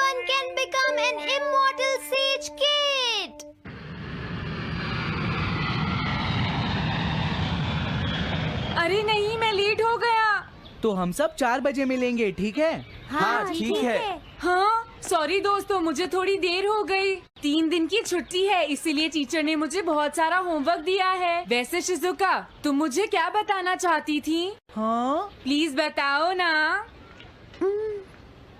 Anyone can become an immortal sage kid. अरे नहीं, मैं लेट हो गया। तो हम सब 4 बजे मिलेंगे, ठीक है? हाँ, ठीक है। हाँ, सॉरी दोस्तों, मुझे थोड़ी देर हो गई। 3 दिन की छुट्टी है, इसीलिए टीचर ने मुझे बहुत सारा होमवर्क दिया है। वैसे शिजुका, तुम मुझे क्या बताना चाहती थी? हाँ? प्लीज बताओ ना।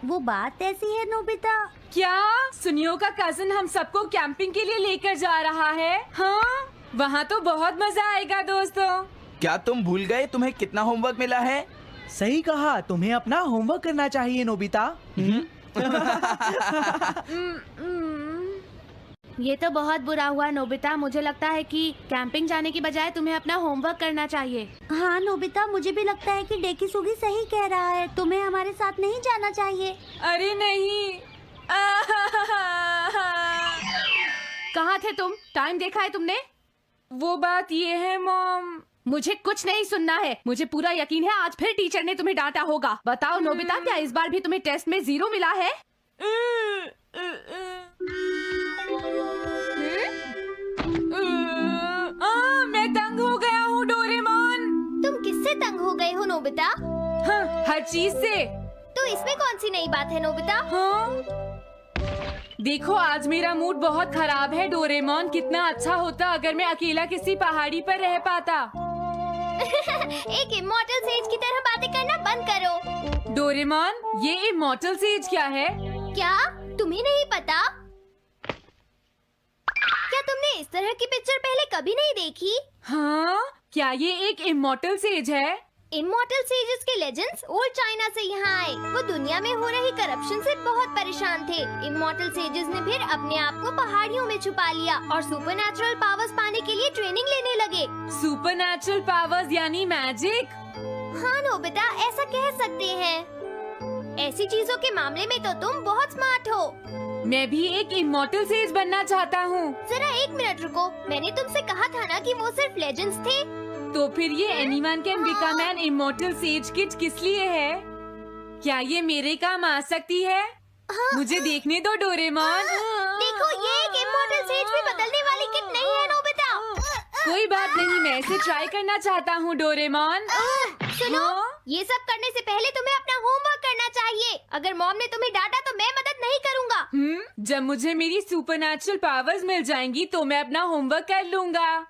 वो बात ऐसी है नोबिता। क्या सुनियो का कजिन हम सबको कैंपिंग के लिए लेकर जा रहा है? हाँ, वहाँ तो बहुत मजा आएगा दोस्तों। क्या तुम भूल गए तुम्हें कितना होमवर्क मिला है? सही कहा, तुम्हें अपना होमवर्क करना चाहिए नोबिता। ये तो बहुत बुरा हुआ नोबिता। मुझे लगता है कि कैंपिंग जाने की बजाय तुम्हें अपना होमवर्क करना चाहिए। हाँ नोबिता, मुझे भी लगता है कि डेकिसुगी सही कह रहा है। तुम्हें हमारे साथ नहीं जाना चाहिए। अरे नहीं। कहाँ थे तुम? टाइम देखा है तुमने? वो बात ये है मॉम। मुझे कुछ नहीं सुनना है। मुझे पूरा यकीन है आज फिर टीचर ने तुम्हें डांटा होगा। बताओ नोबिता, क्या इस बार भी तुम्हें टेस्ट में 0 मिला है? मैं तंग हो गया हूँ डोरेमोन। तुम किससे तंग हो गए हो नोबिता? हाँ, हर चीज से। तो इसमें कौन सी नई बात है नोबिता? हाँ? देखो, आज मेरा मूड बहुत खराब है डोरेमोन। कितना अच्छा होता अगर मैं अकेला किसी पहाड़ी पर रह पाता। एक इमॉर्टल सेज की तरह बातें करना बंद करो। डोरेमोन, ये इमॉर्टल सेज क्या है? क्या तुम्हें नहीं पता? क्या तुमने इस तरह की पिक्चर पहले कभी नहीं देखी? हाँ, क्या ये एक इमॉर्टल सेज है? इमॉर्टल सेजेस के लेजेंड्स ओल्ड चाइना से यहाँ आए। वो दुनिया में हो रही करप्शन से बहुत परेशान थे। इमॉर्टल सेजेस ने फिर अपने आप को पहाड़ियों में छुपा लिया और सुपरनैचुरल पावर्स पाने के लिए ट्रेनिंग लेने लगे। सुपरनैचुरल पावर्स यानी मैजिक? हाँ नोबिता, ऐसा कह सकते हैं। ऐसी चीजों के मामले में तो तुम बहुत स्मार्ट हो। मैं भी एक इमॉर्टल सेज बनना चाहता हूँ। जरा 1 मिनट रुको। मैंने तुमसे कहा था ना कि वो सिर्फ लेजेंड्स थे। तो फिर ये anyone can become an immortal says kid किस लिए है? क्या ये मेरे काम आ सकती है? मुझे देखने दो डोरेमोन। देखो, ये एक इमॉर्टल सेज भी बदलने वाली किट नहीं है नोबिता। कोई बात नहीं, मैं इसे ट्राई करना चाहता हूँ डोरेमोन। सुनो, ये सब करने से पहले तुम्हें अपना होमवर्क करना चाहिए। अगर मॉम ने तुम्हें डांटा तो मैं मदद नहीं करूँगा। जब मुझे मेरी सुपरनैचुरल पावर्स मिल जाएंगी तो मैं अपना होमवर्क कर लूँगा।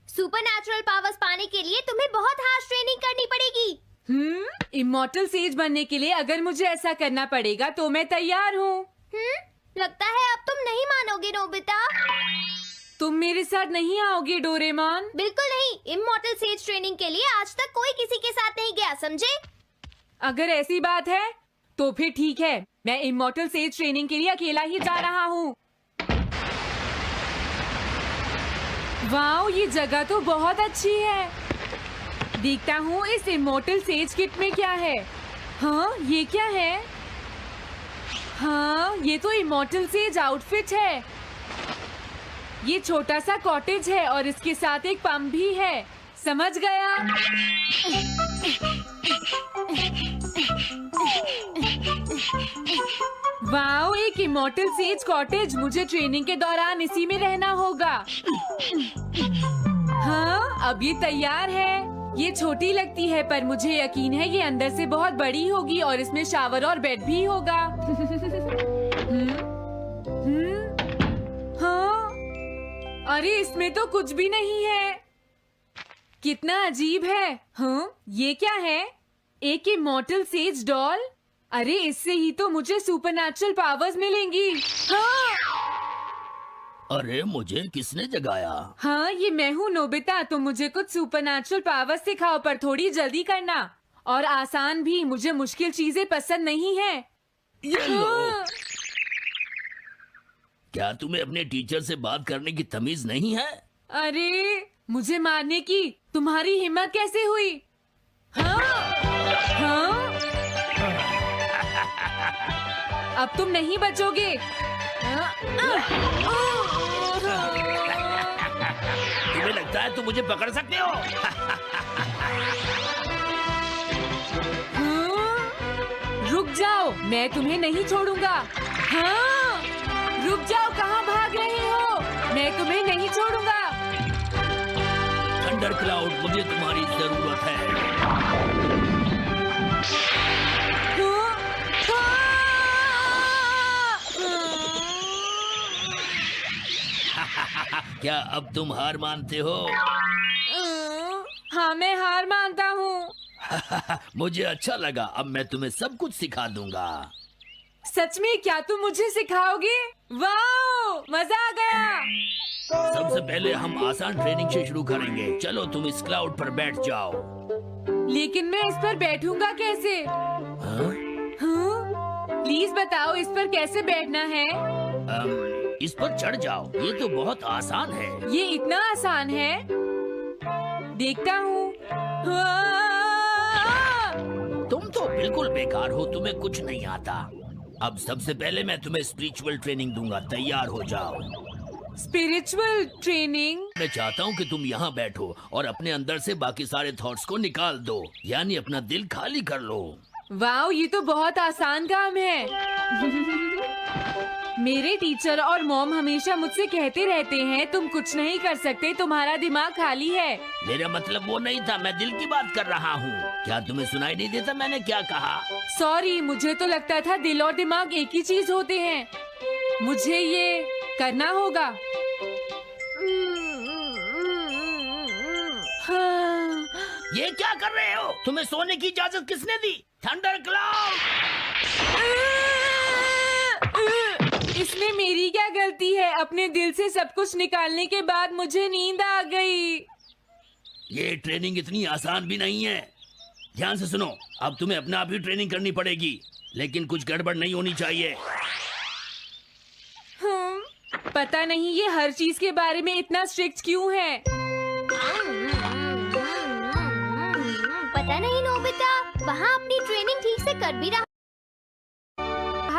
सुपरनैचुरल पावर्स पाने के लिए तुम्हें बहुत हार्श ट्रेनिंग करनी पड़ेगी। इमॉर्टल सेज बनने के लिए अगर मुझे ऐसा करना पड़ेगा तो मैं तैयार हूँ। लगता है अब तुम नहीं मानोगे नोबिता। तुम मेरे साथ नहीं आओगे डोरेमोन? बिल्कुल नहीं। इमॉर्टल सेज ट्रेनिंग के लिए आज तक कोई किसी के साथ नहीं गया, समझे? अगर ऐसी बात है तो फिर ठीक है, मैं इमॉर्टल सेज ट्रेनिंग के लिए अकेला ही जा रहा हूँ। वाओ, ये जगह तो बहुत अच्छी है। देखता हूँ इस इमॉर्टल सेज किट में क्या है। हाँ, ये क्या है? हाँ, ये तो इमॉर्टल सेज आउटफिट है। ये छोटा सा कॉटेज है और इसके साथ एक पंप भी है। समझ गया। वाओ, एक इमॉर्टल सेज कॉटेज। मुझे ट्रेनिंग के दौरान इसी में रहना होगा। हाँ, अब ये तैयार है। ये छोटी लगती है पर मुझे यकीन है ये अंदर से बहुत बड़ी होगी और इसमें शावर और बेड भी होगा। हाँ, अरे इसमें तो कुछ भी नहीं है। कितना अजीब है। हाँ, ये क्या है? एक इमॉर्टल सेज डॉल। अरे इससे ही तो मुझे सुपरनैचुरल पावर्स मिलेंगी। हाँ, अरे मुझे किसने जगाया? हाँ, ये मैं हूँ नोबिता। तुम मुझे कुछ सुपरनैचुरल पावर्स सिखाओ पर थोड़ी जल्दी करना और आसान भी। मुझे मुश्किल चीजें पसंद नहीं है। ये लो। हाँ। क्या तुम्हें अपने टीचर से बात करने की तमीज नहीं है? अरे मुझे मारने की तुम्हारी हिम्मत कैसे हुई? हाँ? हाँ? अब तुम नहीं बचोगे। तुम्हें लगता है तुम मुझे पकड़ सकते हो? हाँ? रुक जाओ, मैं तुम्हें नहीं छोड़ूंगा। हाँ, रुक जाओ, कहाँ भाग रहे हो? मैं तुम्हें नहीं छोड़ूंगा। थंडर क्लाउड, मुझे तुम्हारी जरूरत है। क्या अब तुम हार मानते हो? हाँ, मैं हार मानता हूँ। मुझे अच्छा लगा, अब मैं तुम्हें सब कुछ सिखा दूंगा। सच में? क्या तुम मुझे सिखाओगे? वाओ, मजा आ गया। सबसे पहले हम आसान ट्रेनिंग से शुरू करेंगे। चलो तुम इस क्लाउड पर बैठ जाओ। लेकिन मैं इस पर बैठूंगा कैसे? हाँ? हाँ? प्लीज बताओ, इस पर कैसे बैठना है? इस पर चढ़ जाओ, ये तो बहुत आसान है। ये इतना आसान है? देखता हूँ। तुम तो बिल्कुल बेकार हो, तुम्हें कुछ नहीं आता। अब सबसे पहले मैं तुम्हें स्पिरिचुअल ट्रेनिंग दूंगा, तैयार हो जाओ। Spiritual training? मैं चाहता हूँ कि तुम यहाँ बैठो और अपने अंदर से बाकी सारे थॉट्स को निकाल दो, यानी अपना दिल खाली कर लो। वाओ, ये तो बहुत आसान काम है। मेरे टीचर और मॉम हमेशा मुझसे कहते रहते हैं, तुम कुछ नहीं कर सकते, तुम्हारा दिमाग खाली है। मेरा मतलब वो नहीं था, मैं दिल की बात कर रहा हूँ। क्या तुम्हें सुनाई नहीं देता मैंने क्या कहा? सॉरी, मुझे तो लगता था दिल और दिमाग एक ही चीज होते हैं। मुझे ये करना होगा। हाँ। ये क्या कर रहे हो? तुम्हें सोने की इजाजत किसने दी? Thunder cloud! इसमें मेरी क्या गलती है? अपने दिल से सब कुछ निकालने के बाद मुझे नींद आ गई। ये ट्रेनिंग इतनी आसान भी नहीं है। ध्यान से सुनो, अब तुम्हें अपने आप ही ट्रेनिंग करनी पड़ेगी, लेकिन कुछ गड़बड़ नहीं होनी चाहिए। पता नहीं ये हर चीज के बारे में इतना स्ट्रिक्ट क्यों है। पता नहीं नोबिता, वहाँ अपनी ट्रेनिंग ठीक से कर भी रहा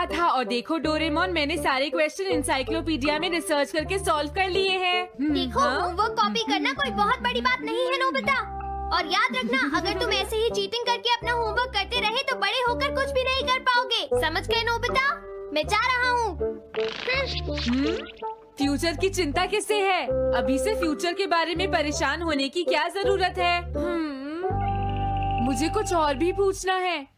था। और देखो डोरेमोन, मैंने सारे क्वेश्चन एनसाइक्लोपीडिया में रिसर्च करके सॉल्व कर लिए हैं। देखो, होमवर्क कॉपी करना कोई बहुत बड़ी बात नहीं है नोबिता। और याद रखना, अगर तुम ऐसे ही चीटिंग करके अपना होमवर्क करते रहे तो बड़े होकर कुछ भी नहीं कर पाओगे। समझ गए नोबिता? मैं जा रहा हूँ। फ्यूचर की चिंता किससे है? अभी से फ्यूचर के बारे में परेशान होने की क्या जरूरत है? मुझे कुछ और भी पूछना है।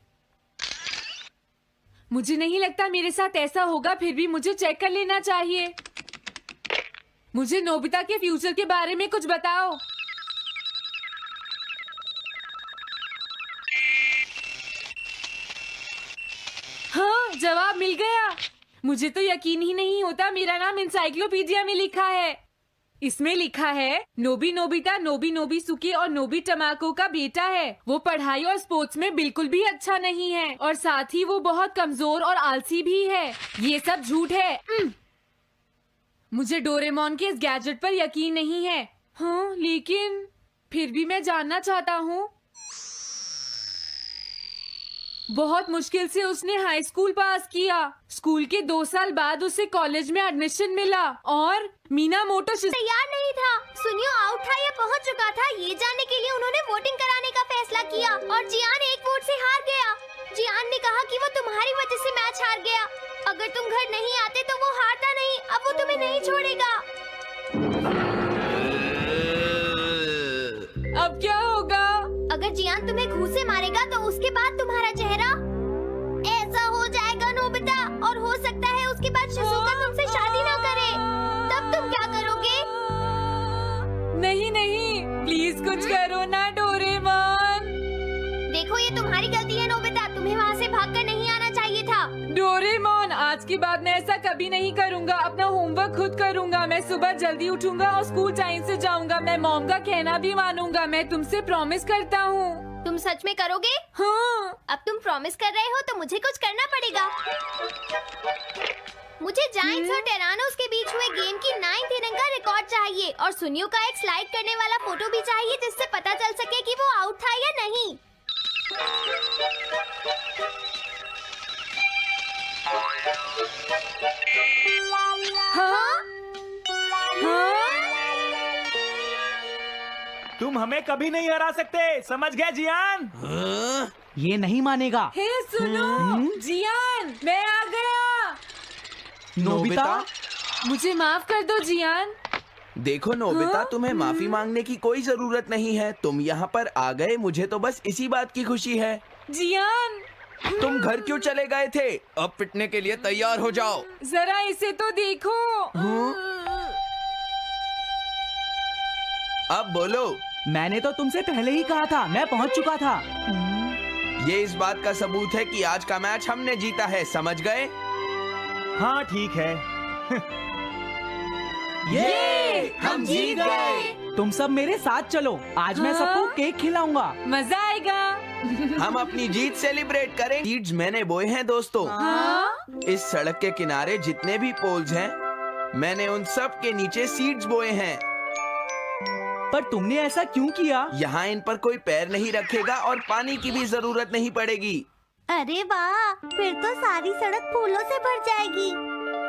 मुझे नहीं लगता मेरे साथ ऐसा होगा, फिर भी मुझे चेक कर लेना चाहिए। मुझे नोबिता के फ्यूचर के बारे में कुछ बताओ। हाँ, जवाब मिल गया। मुझे तो यकीन ही नहीं होता, मेरा नाम एनसाइक्लोपीडिया में लिखा है। इसमें लिखा है नोबी नोबिता नोबी नोबिसुके और नोबी टमाको का बेटा है। वो पढ़ाई और स्पोर्ट्स में बिल्कुल भी अच्छा नहीं है और साथ ही वो बहुत कमजोर और आलसी भी है। ये सब झूठ है। मुझे डोरेमोन के इस गैजेट पर यकीन नहीं है। हाँ, लेकिन फिर भी मैं जानना चाहता हूँ। बहुत मुश्किल से उसने हाई स्कूल पास किया। स्कूल के 2 साल बाद उसे कॉलेज में एडमिशन मिला और मीनामोटो तैयार नहीं था। सुनियो आउट था या पहुंच चुका था, ये जानने के लिए उन्होंने वोटिंग कराने का फैसला किया और जियान 1 वोट से हार गया। जियान ने कहा कि वो तुम्हारी वजह से मैच हार गया। अगर तुम घर नहीं आते तो वो हारता नहीं। अब वो तुम्हें नहीं छोड़ेगा। अब क्या होगा? अगर जियान तुम्हें घूंसे मारेगा तो उसके बाद तुम्हारा चेहरा ऐसा हो जाएगा नोबिता, और हो सकता है उसके बाद शिज़ुका तुमसे शादी ना करे। तब तुम क्या करोगे? नहीं नहीं, प्लीज कुछ करो ना डोरेमोन। देखो, ये तुम्हारी गलती है नोबिता, तुम्हें वहाँ से भागकर नहीं आना चाहिए था। डोरेमोन, आज के बाद मैं ऐसा कभी नहीं करूँगा। अपना होमवर्क खुद करूँगा। मैं सुबह जल्दी उठूंगा और स्कूल टाइम से जाऊँगा। मैं मॉम का कहना भी मानूंगा। मैं तुमसे प्रॉमिस करता हूँ। तुम सच में करोगे? हाँ। अब तुम प्रॉमिस कर रहे हो तो मुझे कुछ करना पड़ेगा। मुझे जायंट्स और टेरानोस के बीच हुए गेम की 9th इनिंग का रिकॉर्ड चाहिए और सुनियो का एक स्लाइड करने वाला फोटो भी चाहिए, जिससे पता चल सके कि वो आउट था या नहीं। हाँ? हाँ? तुम हमें कभी नहीं हरा सकते, समझ गए जियान? हाँ? ये नहीं मानेगा। हे सुनो, जियान, मैं आ गया। नोबिता? मुझे माफ कर दो जियान। देखो नोबिता, हाँ? तुम्हें माफी मांगने की कोई जरूरत नहीं है। तुम यहाँ पर आ गए, मुझे तो बस इसी बात की खुशी है। जियान, तुम घर क्यों चले गए थे? अब पिटने के लिए तैयार हो जाओ। जरा इसे तो देखो। अब बोलो। मैंने तो तुमसे पहले ही कहा था, मैं पहुंच चुका था। ये इस बात का सबूत है कि आज का मैच हमने जीता है, समझ गए? हाँ ठीक है। ये हम जीत गए। तुम सब मेरे साथ चलो, आज मैं हाँ? सबको केक खिलाऊंगा। मजा आएगा। हम अपनी जीत सेलिब्रेट करें। सीड्स मैंने बोए हैं दोस्तों। हाँ? इस सड़क के किनारे जितने भी पोल्स हैं, मैंने उन सब के नीचे सीड्स बोए हैं। पर तुमने ऐसा क्यों किया? यहाँ इन पर कोई पैर नहीं रखेगा और पानी की भी जरूरत नहीं पड़ेगी। अरे वाह, फिर तो सारी सड़क फूलों से भर जाएगी।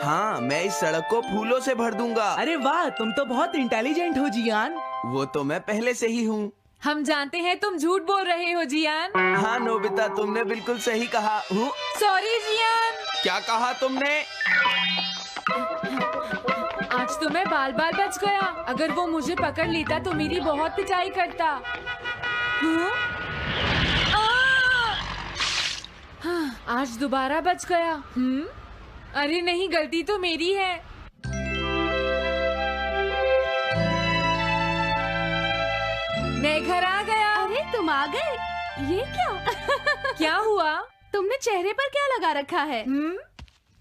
हाँ, मैं इस सड़क को फूलों से भर दूंगा। अरे वाह, तुम तो बहुत इंटेलिजेंट हो जियान। वो तो मैं पहले से ही हूँ। हम जानते हैं तुम झूठ बोल रहे हो जियान। हाँ नोबिता, तुमने बिल्कुल सही कहा। Sorry Gian. क्या कहा तुमने? आज तो मैं बाल बाल बच गया। अगर वो मुझे पकड़ लेता तो मेरी बहुत पिटाई करता। हाँ? हाँ, आज दोबारा बच गया। अरे नहीं, गलती तो मेरी है। मैं घर आ गया। अरे तुम आ गए, ये क्या? क्या हुआ? तुमने चेहरे पर क्या लगा रखा है?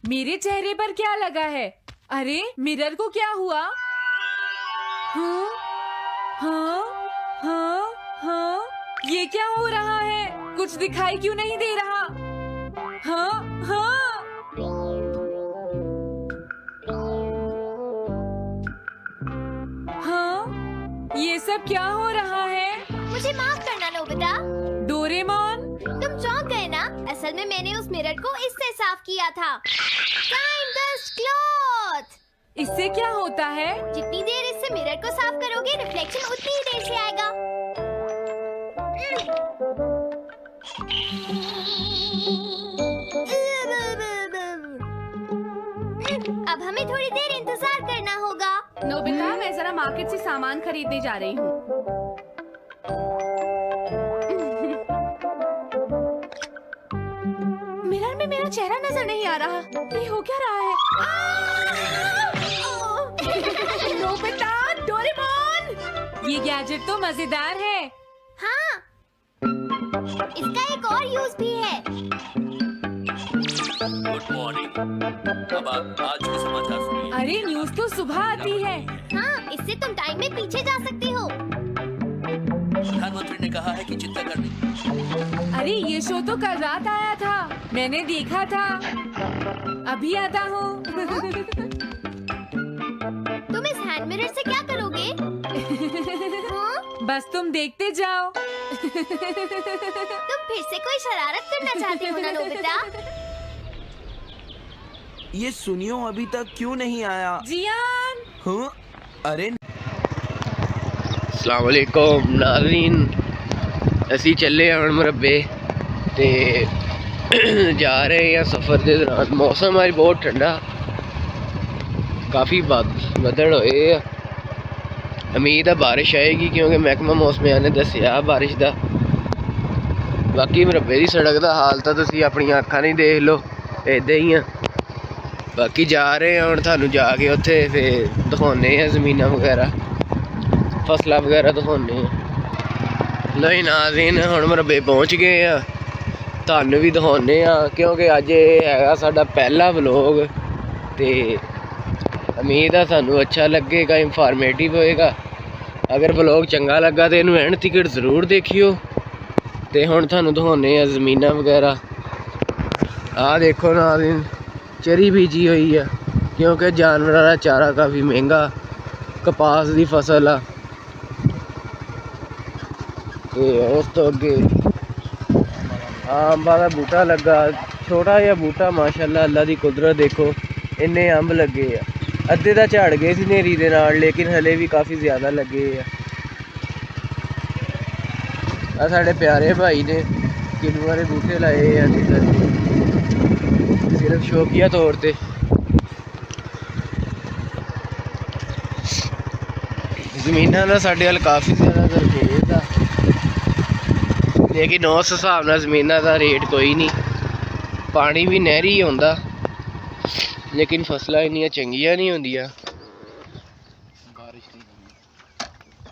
मेरे चेहरे पर क्या लगा है? अरे मिरर को क्या हुआ? हाँ, हाँ, हाँ, हाँ, ये क्या हो रहा है? कुछ दिखाई क्यों नहीं दे रहा? हाँ, हाँ, हाँ, ये सब क्या हो रहा है? मुझे माफ करना नोबिता। डोरेमोन, तुम चौंक गए ना? असल में मैंने उस मिरर को इससे साफ किया था। Time dust cloth. इससे क्या होता है? जितनी देर इससे मिरर को साफ करोगे, रिफ्लेक्शन उतनी ही देर से आएगा। अब हमें थोड़ी देर इंतजार करना होगा। नोबिता, मैं जरा मार्केट से सामान खरीदने जा रही हूँ। मिरर में मेरा चेहरा नजर नहीं आ रहा। ये हो क्या रहा है? Nobita, Doraemon! ये गैजेट तो मजेदार है। हाँ, इसका एक और यूज भी है। Good morning. अब आप आज के समाचार सुनिए। अरे न्यूज तो सुबह आती है। हाँ, इससे तुम टाइम में पीछे जा सकते हो। प्रधानमंत्री ने कहा है कि चिंता करनी। अरे ये शो तो कल रात आया था, मैंने देखा था। अभी आता हूँ। तुम इस हैंड मिरर से क्या करोगे? हाँ? बस तुम देखते जाओ। तुम फिर से कोई शरारत करना चाहते हो ना नोबिता? ये सुनियो अभी तक क्यों नहीं आया? जियान, हाँ? अरे अस्सलाम वालेकुम नाज़रीन, असी चले हूँ मुरब्बे ते जा रहे हैं सफ़र के दौरान। मौसम आज बहुत ठंडा, काफ़ी बदल होए। उम्मीद है बारिश आएगी क्योंकि महकमा मौसमिया ने दसिया बारिश का। बाकी मुरब्बे की सड़क का हाल तो तुसी अपनी अखां नहीं देख लो, इदा ही है। बाकी जा रहे हैं हम, थानू जाके उत्थे फिर दिखाने हैं ज़मीनां वगैरह, फसलां वगैरह दिखाने हैं। नहीं नाज़रीन, हुण मुरब्बे पहुँच गए हैं, थानू भी दिखाने हैं क्योंकि अज है साडा पहला व्लॉग। तो उम्मीद है थानू अच्छा लगेगा, इंफॉर्मेटिव होएगा। अगर व्लॉग चंगा लगा तो इनू एंड तक जरूर देखियो। तो हुण थानू दिखाने हैं ज़मीनां वगैरह। आ देखो नाज़रीन, चरी बीजी हुई है क्योंकि जानवरों का चारा काफ़ी महंगा। कपास की फसल आ, उस तो अगे अंबा का बूटा लगा, छोटा जहा बूटा। माशाअल्लाह, अल्लाह की कुदरत देखो, इन्ने अंब लगे आ। अद्धे तो झड़ गए सी नेरी दे नाल, लेकिन हले भी काफ़ी ज़्यादा लगे आ। साढ़े प्यारे भाई ने किन्नुआं दे बूटे लाए हैं, सिर्फ शौकिया तौर पे। ਜ਼ਮੀਨਾਂ ਦਾ ਸਾਡੇ ਵੱਲ ਕਾਫੀ ਜ਼ਿਆਦਾ ਦਰਖੇਜ਼ ਆ, ਲੇਕਿਨ ਉਸ ਹਿਸਾਬ ਨਾਲ ਜ਼ਮੀਨਾਂ ਦਾ ਰੇਟ ਕੋਈ ਨਹੀਂ। ਪਾਣੀ ਵੀ ਨਹਿਰੀ ਆਉਂਦਾ, ਲੇਕਿਨ ਫਸਲਾਂ ਇੰਨੀਆਂ ਚੰਗੀਆਂ ਨਹੀਂ ਹੁੰਦੀਆਂ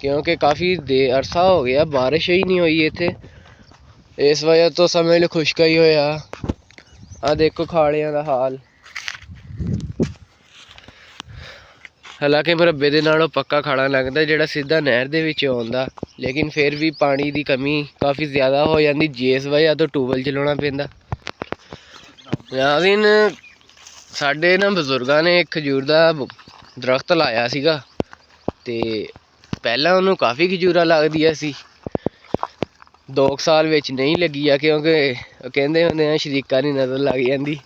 ਕਿਉਂਕਿ ਕਾਫੀ ਅਰਸਾ ਹੋ ਗਿਆ ਬਾਰਿਸ਼ ਹੀ ਨਹੀਂ ਹੋਈ ਇੱਥੇ। ਇਸ ਵਜ੍ਹਾ ਤੋਂ ਸਮੇਂ ਲਈ ਖੁਸ਼ਕਾ ਹੀ ਹੋਇਆ। ਆ ਦੇਖੋ ਖਾਲਿਆਂ ਦਾ ਹਾਲ। ਹਾਲਾਂਕਿ ਮੁਰੱਬੇ ਦੇ ਨਾਲੋਂ ਪੱਕਾ ਖਾਲਾ ਲੱਗਦਾ ਜਿਹੜਾ ਸਿੱਧਾ ਨਹਿਰ ਦੇ ਵਿੱਚ ਆਉਂਦਾ, ਲੇਕਿਨ ਫਿਰ ਵੀ ਪਾਣੀ ਦੀ ਕਮੀ ਕਾਫੀ ਜ਼ਿਆਦਾ ਹੋ ਜਾਂਦੀ, ਜਿਸ ਵਜ੍ਹਾ ਤੋਂ ਟਿਊਬਵੈੱਲ ਚਲਾਉਣਾ ਪੈਂਦਾ। ਨਾਜ਼ਰੀਨ, ਸਾਡੇ ਨਾ ਬਜ਼ੁਰਗਾਂ ਨੇ ਇੱਕ ਖਜੂਰ ਦਾ ਦਰਖਤ ਲਾਇਆ ਸੀਗਾ ਅਤੇ ਪਹਿਲਾਂ ਉਹਨੂੰ ਕਾਫੀ ਖਜੂਰਾਂ ਲੱਗਦੀਆਂ ਸੀ। 2 ਸਾਲ ਵਿੱਚ ਨਹੀਂ ਲੱਗੀਆਂ ਕਿਉਂਕਿ ਕਹਿੰਦੇ ਹੁੰਦੇ ਆ ਸ਼ਰੀਕਾਂ ਦੀ ਨਜ਼ਰ ਲੱਗ ਜਾਂਦੀ।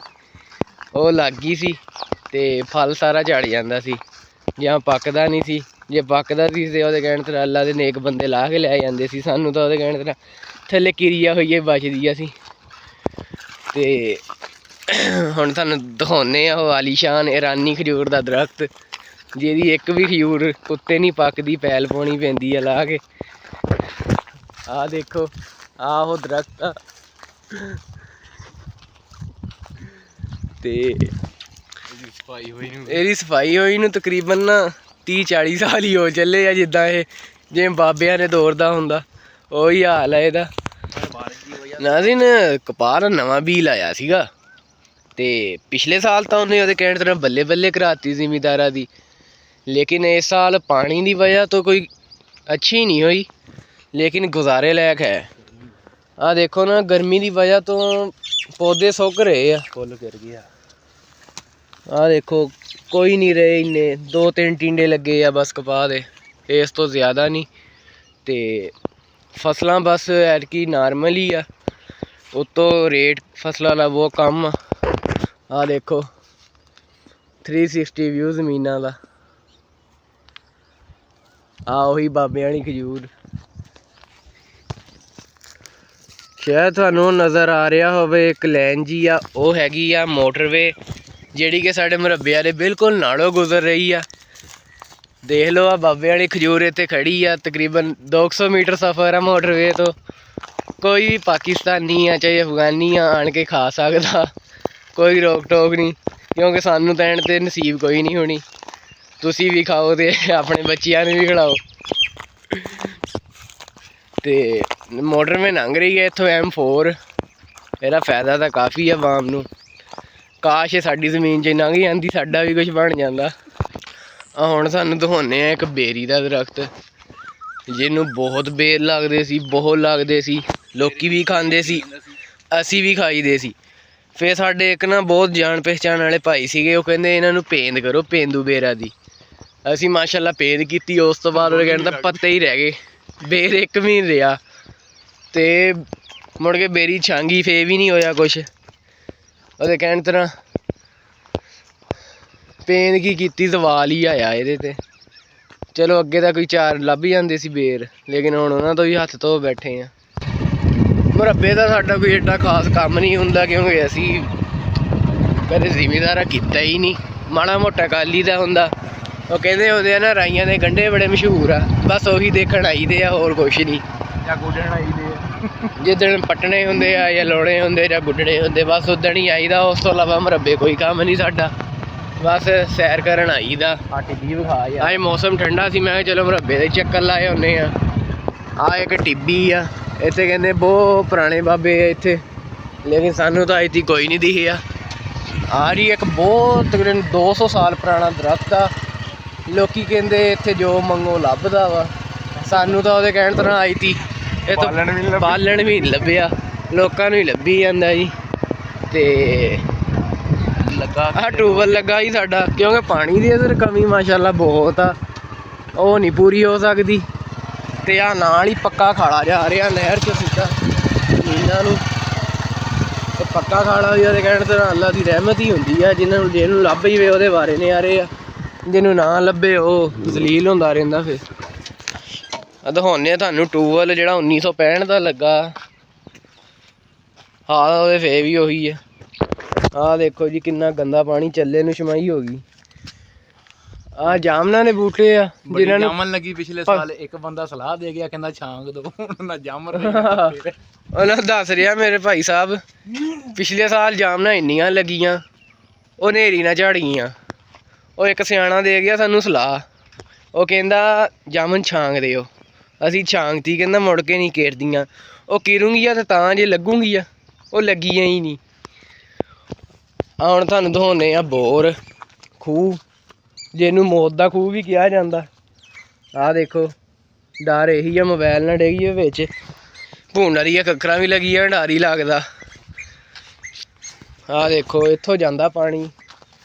ਉਹ ਲੱਗ ਗਈ ਸੀ ਅਤੇ ਫਲ ਸਾਰਾ ਝੜ ਜਾਂਦਾ ਸੀ, ਜਾਂ ਪੱਕਦਾ ਨਹੀਂ ਸੀ। ਜੇ ਪੱਕਦਾ ਸੀ ਤਾਂ ਉਹਦੇ ਕਹਿਣ 'ਤੇ ਅੱਲਾ ਦੇ ਨੇਕ ਬੰਦੇ ਲਾਹ ਕੇ ਲੈ ਜਾਂਦੇ ਸੀ, ਸਾਨੂੰ ਤਾਂ ਉਹਦੇ ਕਹਿਣ 'ਤੇ ਥੱਲੇ ਕਿਰੀਆ ਹੋਈਏ ਬਚਦੀਆਂ ਸੀ। ਅਤੇ ਹੁਣ ਤੁਹਾਨੂੰ ਦਿਖਾਉਂਦੇ ਆ ਉਹ ਆਲੀਸ਼ਾਨ ਇਰਾਨੀ ਖਜੂਰ ਦਾ ਦਰਖਤ, ਜਿਹਦੀ ਇੱਕ ਵੀ ਖਜੂਰ ਉੱਤੇ ਨਹੀਂ ਪੱਕਦੀ, ਪੈਲ ਪਾਉਣੀ ਪੈਂਦੀ ਆ ਲਾ ਕੇ। ਆਹ ਦੇਖੋ, ਆਹ ਉਹ ਦਰਖਤ ਆ ਤੇ ਇਹਦੀ ਸਫਾਈ ਹੋਈ ਨੂੰ ਤਕਰੀਬਨ ਨਾ 30-40 ਸਾਲ ਹੀ ਹੋ ਚੱਲੇ ਆ। ਜਿੱਦਾਂ ਇਹ ਜਿਵੇਂ ਬਾਬਿਆਂ ਨੇ ਦੌੜਦਾ ਹੁੰਦਾ, ਉਹੀ ਹਾਲ ਹੈ ਇਹਦਾ। ਨਾਜ਼ਰੀਨ, ਕਪਾਹ ਦਾ ਨਵਾਂ ਬੀਜ ਲਾਇਆ ਸੀਗਾ ਅਤੇ ਪਿਛਲੇ ਸਾਲ ਤਾਂ ਉਹਨੇ ਉਹਦੇ ਕਹਿਣ ਤਰ੍ਹਾਂ ਬੱਲੇ ਬੱਲੇ ਕਰਾਤੀ ਜ਼ਿਮੀਂਦਾਰਾਂ ਦੀ, ਲੇਕਿਨ ਇਸ ਸਾਲ ਪਾਣੀ ਦੀ ਵਜ੍ਹਾ ਤੋਂ ਕੋਈ ਅੱਛੀ ਨਹੀਂ ਹੋਈ, ਲੇਕਿਨ ਗੁਜ਼ਾਰੇ ਲਾਇਕ ਹੈ। ਆਹ ਦੇਖੋ ਨਾ, ਗਰਮੀ ਦੀ ਵਜ੍ਹਾ ਤੋਂ ਪੌਦੇ ਸੁੱਕ ਰਹੇ ਆ, ਫੁੱਲ ਗਿਰ ਗਏ ਆ। ਆਹ ਦੇਖੋ, ਕੋਈ ਨਹੀਂ ਰਹੇ ਇੰਨੇ, 2-3 ਟਿੰਡੇ ਲੱਗੇ ਆ ਬਸ ਕਪਾਹ ਦੇ, ਇਸ ਤੋਂ ਜ਼ਿਆਦਾ ਨਹੀਂ। ਅਤੇ ਫਸਲਾਂ ਬਸ ਐਤਕੀ ਨਾਰਮਲ ਹੀ ਆ, ਉੱਤੋਂ ਰੇਟ ਫਸਲਾਂ ਦਾ ਬਹੁਤ ਕਮ ਆ। ਆਹ ਦੇਖੋ 360 ਵਿਊ ਜ਼ਮੀਨਾਂ ਦਾ। ਆਹ ਉਹੀ ਬਾਬਿਆਂ ਵਾਲੀ ਖਜੂਰ, ਸ਼ਾਇਦ ਤੁਹਾਨੂੰ ਨਜ਼ਰ ਆ ਰਿਹਾ ਹੋਵੇ ਇੱਕ ਲਾਈਨ ਜੀ ਆ, ਉਹ ਹੈਗੀ ਆ ਮੋਟਰਵੇ, ਜਿਹੜੀ ਕਿ ਸਾਡੇ ਮੁਰੱਬਿਆਂ ਦੇ ਬਿਲਕੁਲ ਨਾਲੋਂ ਗੁਜ਼ਰ ਰਹੀ ਆ। ਦੇਖ ਲਓ, ਆ ਬਾਬੇ ਵਾਲੀ ਖਜੂਰ ਇੱਥੇ ਖੜੀ ਆ, ਤਕਰੀਬਨ 200 ਮੀਟਰ ਸਫ਼ਰ ਆ ਮੋਟਰਵੇ ਤੋਂ। ਕੋਈ ਵੀ ਪਾਕਿਸਤਾਨੀ ਆ ਚਾਹੇ ਅਫਗਾਨੀ ਆ ਆਣ ਕੇ ਖਾ ਸਕਦਾ, ਕੋਈ ਰੋਕ ਟੋਕ ਨਹੀਂ, ਕਿਉਂਕਿ ਸਾਨੂੰ ਤਾਂ ਐਂਡ 'ਤੇ ਨਸੀਬ ਕੋਈ ਨਹੀਂ ਹੋਣੀ। ਤੁਸੀਂ ਵੀ ਖਾਓ ਅਤੇ ਆਪਣੇ ਬੱਚਿਆਂ ਨੂੰ ਵੀ ਖਿਲਾਓ। ਅਤੇ ਮੋਟਰਵੇ ਲੰਘ ਰਹੀ ਹੈ ਇੱਥੋਂ M4, ਇਹਦਾ ਫਾਇਦਾ ਤਾਂ ਕਾਫੀ ਆ ਆਵਾਮ ਨੂੰ। ਕਾਸ਼ ਇਹ ਸਾਡੀ ਜ਼ਮੀਨ 'ਚ ਲੰਘ ਜਾਂਦੀ, ਸਾਡਾ ਵੀ ਕੁਛ ਬਣ ਜਾਂਦਾ। ਹੁਣ ਸਾਨੂੰ ਦਿਖਾਉਂਦੇ ਆ ਇੱਕ ਬੇਰੀ ਦਾ ਦਰਖਤ, ਜਿਹਨੂੰ ਬਹੁਤ ਬੇਰ ਲੱਗਦੇ ਸੀ, ਬਹੁਤ ਲੱਗਦੇ ਸੀ, ਲੋਕੀ ਵੀ ਖਾਂਦੇ ਸੀ, ਅਸੀਂ ਵੀ ਖਾਈਦੇ ਸੀ। ਫਿਰ ਸਾਡੇ ਇੱਕ ਨਾ ਬਹੁਤ ਜਾਣ ਪਹਿਚਾਣ ਵਾਲੇ ਭਾਈ ਸੀਗੇ, ਉਹ ਕਹਿੰਦੇ ਇਹਨਾਂ ਨੂੰ ਪੇਂਦ ਕਰੋ, ਪੇਂਦੂ ਬੇਰਾਂ ਦੀ। ਅਸੀਂ ਮਾਸ਼ਾਅੱਲਾ ਪੇਂਦ ਕੀਤੀ, ਉਸ ਤੋਂ ਬਾਅਦ ਉਹਦੇ ਕਹਿਣ ਤਾਂ ਪੱਤੇ ਹੀ ਰਹਿ ਗਏ, ਬੇਰ ਇੱਕ ਵੀ ਨਹੀਂ ਰਿਹਾ। ਅਤੇ ਮੁੜ ਕੇ ਬੇਰੀ ਛਾਂਗੀ, ਫੇਰ ਵੀ ਨਹੀਂ ਹੋਇਆ ਕੁਛ। ਉਹਦੇ ਕਹਿਣ ਤਰ੍ਹਾਂ ਪੇਂਦ ਕੀ ਕੀਤੀ, ਸਵਾਲ ਹੀ ਆਇਆ ਇਹਦੇ 'ਤੇ। ਚਲੋ ਅੱਗੇ ਤਾਂ ਕੋਈ 4 ਲੱਭ ਜਾਂਦੇ ਸੀ ਬੇਰ, ਲੇਕਿਨ ਹੁਣ ਉਹਨਾਂ ਤੋਂ ਵੀ ਹੱਥ ਧੋ ਬੈਠੇ ਆ। ਮੁਰੱਬੇ ਦਾ ਸਾਡਾ ਕੋਈ ਐਡਾ ਖਾਸ ਕੰਮ ਨਹੀਂ ਹੁੰਦਾ, ਕਿਉਂਕਿ ਅਸੀਂ ਕਦੇ ਜ਼ਿਮੀਂਦਾਰਾ ਕੀਤਾ ਹੀ ਨਹੀਂ। ਮਾੜਾ ਮੋਟਾ ਕਾਲੀ ਦਾ ਹੁੰਦਾ, ਉਹ ਕਹਿੰਦੇ ਹੁੰਦੇ ਆ ਨਾ ਰਾਈਆਂ ਦੇ ਗੰਢੇ ਬੜੇ ਮਸ਼ਹੂਰ ਆ, ਬਸ ਉਹੀ ਦੇਖਣ ਆਈਦੇ ਆ, ਹੋਰ ਕੁਛ ਨਹੀਂ। ਜਾਂ ਗੁੱਡਣ ਆਈਦੇ ਆ, ਜਿੱਦਣ ਪੱਟਣੇ ਹੁੰਦੇ ਆ ਜਾਂ ਲਾਉਣੇ ਹੁੰਦੇ ਜਾਂ ਗੁੱਡਣੇ ਹੁੰਦੇ, ਬਸ ਉੱਦਣ ਹੀ ਆਈਦਾ। ਉਸ ਤੋਂ ਇਲਾਵਾ ਮੁਰੱਬੇ ਕੋਈ ਕੰਮ ਨਹੀਂ ਸਾਡਾ, ਬਸ ਸੈਰ ਕਰਨ ਆਈਦਾ। ਆ ਟਿੱਬੀ ਵਿਖਾ ਯਾਰ। ਅੱਜ ਮੌਸਮ ਠੰਡਾ ਸੀ, ਮੈਂ ਕਿਹਾ ਚਲੋ ਮੁਰੱਬੇ ਦੇ ਚੱਕਰ ਲਾਏ ਹੁੰਦੇ ਆ। ਆਹ ਇੱਕ ਟਿੱਬੀ ਆ, ਇੱਥੇ ਕਹਿੰਦੇ ਬਹੁਤ ਪੁਰਾਣੇ ਬਾਬੇ ਆ ਇੱਥੇ, ਲੇਕਿਨ ਸਾਨੂੰ ਤਾਂ ਇੱਥੇ ਕੋਈ ਨਹੀਂ ਦਿਖਿਆ। ਆਹ ਜੀ ਇੱਕ ਬਹੁਤ ਤਕਰੀਬਨ 200 ਸਾਲ ਪੁਰਾਣਾ ਦਰਖਤ ਆ, ਲੋਕੀ ਕਹਿੰਦੇ ਇੱਥੇ ਜੋ ਮੰਗੋ ਲੱਭਦਾ ਵਾ। ਸਾਨੂੰ ਤਾਂ ਉਹਦੇ ਕਹਿਣ ਤਰ੍ਹਾਂ ਆਈ ਤੀ, ਇਹ ਤਾਂ ਬਾਲਣ ਵੀ ਨਹੀਂ ਲੱਭਿਆ, ਲੋਕਾਂ ਨੂੰ ਹੀ ਲੱਭੀ ਜਾਂਦਾ ਜੀ। ਅਤੇ ਲੱਗਾ ਆਹ ਟਿਊਬਵੈੱਲ ਲੱਗਾ ਜੀ ਸਾਡਾ, ਕਿਉਂਕਿ ਪਾਣੀ ਦੀ ਇੱਧਰ ਕਮੀ ਮਾਸ਼ਾਅੱਲਾ ਬਹੁਤ ਆ, ਉਹ ਨਹੀਂ ਪੂਰੀ ਹੋ ਸਕਦੀ। ਅਤੇ ਆਹ ਨਾਲ ਹੀ ਪੱਕਾ ਖਾਲਾ ਜਾ ਰਿਹਾ ਨਹਿਰ 'ਚ ਸਿੱਧਾ ਜ਼ਮੀਨਾਂ ਨੂੰ, ਅਤੇ ਪੱਕਾ ਖਾਲਾ ਵੀ ਉਹਦੇ ਕਹਿਣ ਤਰ੍ਹਾਂ ਅੱਲਾ ਦੀ ਰਹਿਮਤ ਹੀ ਹੁੰਦੀ ਆ। ਜਿਹਨੂੰ ਲੱਭ ਜਵੇ ਉਹਦੇ ਬਾਰੇ ਨਿਆਰੇ ਆ, ਜਿਹਨੂੰ ਨਾ ਲੱਭੇ ਉਹ ਜ਼ਲੀਲ ਹੁੰਦਾ ਰਹਿੰਦਾ। ਫਿਰ ਦਿਖਾਉਂਦੇ ਆ ਤੁਹਾਨੂੰ ਟਿਊਬਵੈੱਲ ਜਿਹੜਾ 1965 ਦਾ ਲੱਗਾ, ਹਾਲ ਉਹਦੇ ਫੇਰ ਵੀ ਉਹੀ ਆ। ਆਹ ਦੇਖੋ ਜੀ ਕਿੰਨਾ ਗੰਦਾ ਪਾਣੀ, ਚੱਲੇ ਨੂੰ ਛਮਾਈ ਹੋ ਗਈ। ਆ ਜਾਮਨਾਂ ਦੇ ਬੂਟੇ ਆ ਜਿਨ੍ਹਾਂ ਨੂੰ ਜਾਮਨ ਲੱਗੀ ਪਿਛਲੇ ਸਾਲ। ਇੱਕ ਬੰਦਾ ਸਲਾਹ ਦੇ ਗਿਆ, ਕਹਿੰਦਾ ਛਾਂਗ ਦੋ, ਉਹਨਾਂ ਜਾਮ ਰਹੇ। ਉਹਨਾਂ ਦੱਸ ਰਿਹਾ ਮੇਰੇ ਭਾਈ ਸਾਹਿਬ, ਪਿਛਲੇ ਸਾਲ ਜਾਮਨਾਂ ਇੰਨੀਆਂ ਲੱਗੀਆਂ ਉਹ ਹਨੇਰੀ ਨਾਲ ਝੜ ਗਈਆਂ। ਉਹ ਇੱਕ ਸਿਆਣਾ ਦੇ ਗਿਆ ਸਾਨੂੰ ਸਲਾਹ, ਉਹ ਕਹਿੰਦਾ ਜਾਮਨ ਛਾਂਗ ਦਿਓ। ਅਸੀਂ ਛਾਂਗਤੀ, ਕਹਿੰਦਾ ਮੁੜ ਕੇ ਨਹੀਂ ਕੇਰਦੀਆਂ। ਉਹ ਕੀਰੂੰਗੀਆਂ ਤੇ ਤਾਂ ਜੇ ਲੱਗੂਗੀਆਂ, ਉਹ ਲੱਗੀਆਂ ਹੀ ਨਹੀਂ। ਹੁਣ ਤੁਹਾਨੂੰ ਦਿਖਾਉਂਦੇ ਆ ਬੋਰ ਖੂਹ, ਜਿਹਨੂੰ ਮੌਤ ਦਾ ਖੂਹ ਵੀ ਕਿਹਾ ਜਾਂਦਾ। ਆਹ ਦੇਖੋ, ਡਰ ਇਹੀ ਆ ਮੋਬਾਈਲ ਨਾਲ ਡਿੱਗੀਏ ਵਿੱਚ। ਭੂਨ ਵਾਲੀਆਂ ਕੱਕਰਾਂ ਵੀ ਲੱਗੀਆਂ, ਡਰ ਹੀ ਲੱਗਦਾ। ਆਹ ਦੇਖੋ, ਇੱਥੋਂ ਜਾਂਦਾ ਪਾਣੀ